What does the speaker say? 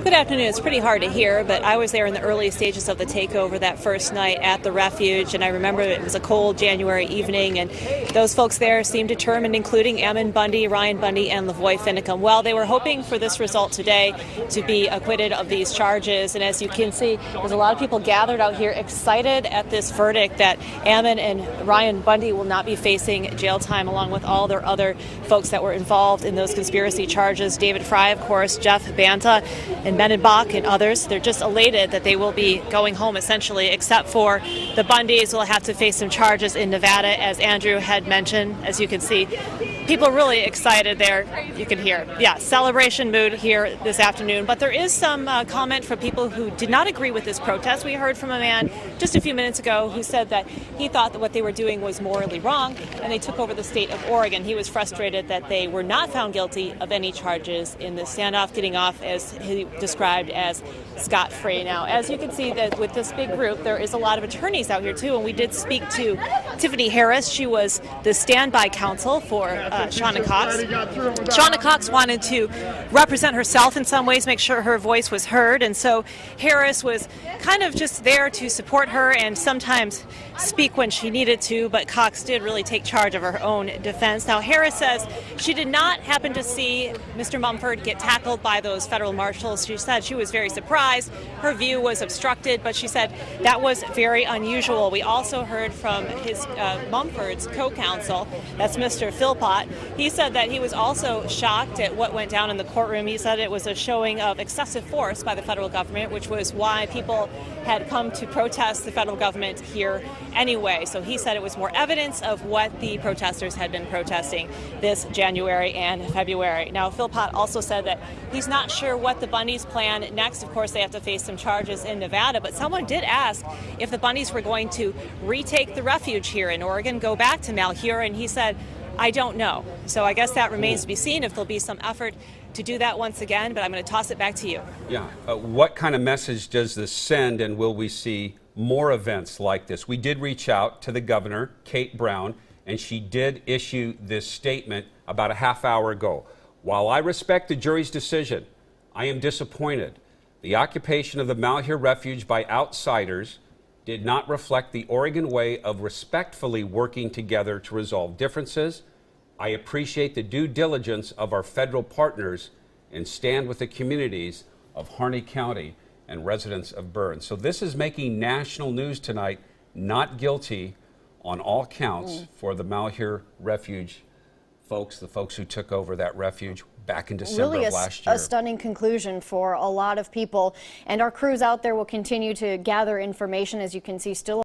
Good afternoon. It's pretty hard to hear, but I was there in the early stages of the takeover that first night at the refuge, and I remember it was a cold January evening, and those folks there seemed determined, including Ammon Bundy, Ryan Bundy, and Lavoy Finicum. Well, they were hoping for this result today to be acquitted of these charges, and as you can see, there's a lot of people gathered out here excited at this verdict that Ammon and Ryan Bundy will not be facing jail time along with all their other folks that were involved in those conspiracy charges. David Fry, of course, Jeff Banta, and Menenbach and others. They're just elated that they will be going home essentially, except for the Bundys will have to face some charges in Nevada, as Andrew had mentioned. As you can see, people really excited there. You can hear, celebration mood here this afternoon. But there is some comment from people who did not agree with this protest. We heard from a man just a few minutes ago who said that he thought that what they were doing was morally wrong, and they took over the state of Oregon. He was frustrated that they were not found guilty of any charges in the standoff, getting off, as he described, as scot-free. Now, as you can see, that with this big group, there is a lot of attorneys out here too, and we did speak to Tiffany Harris. She was the standby counsel for Shauna Cox. Shauna Cox wanted to represent herself in some ways, make sure her voice was heard, and so Harris was kind of just there to support her and sometimes speak when she needed to, but Cox did really take charge of her own defense. Now, Harris says she did not happen to see Mr. Mumford get tackled by those federal marshals. She said she was very surprised. Her view was obstructed, but she said that was very unusual. We also heard from his Mumford's co-counsel, that's Mr. Philpott. He said that he was also shocked at what went down in the courtroom. He said it was a showing of excessive force by the federal government, which was why people had come to protest the federal government here anyway. So he said it was more evidence of what the protesters had been protesting this January and February. Now, Philpott also said that he's not sure what the Bundys plan next. Of course, they have to face some charges in Nevada, but someone did ask if the Bundys were going to retake the refuge here in Oregon, go back to Malheur, and he said, I don't know. So I guess that remains to be seen if there'll be some effort to do that once again, but I'm going to toss it back to you. Yeah. What kind of message does this send, and will we see more events like this? We did reach out to the governor, Kate Brown, and she did issue this statement about a half hour ago. While I respect the jury's decision, I am disappointed. The occupation of the Malheur Refuge by outsiders did not reflect the Oregon way of respectfully working together to resolve differences. I appreciate the due diligence of our federal partners and stand with the communities of Harney County and residents of Burns. So this is making national news tonight. Not guilty on all counts for the Malheur Refuge folks, the folks who took over that refuge back in December of last year. A stunning conclusion for a lot of people. And our crews out there will continue to gather information, as you can see, still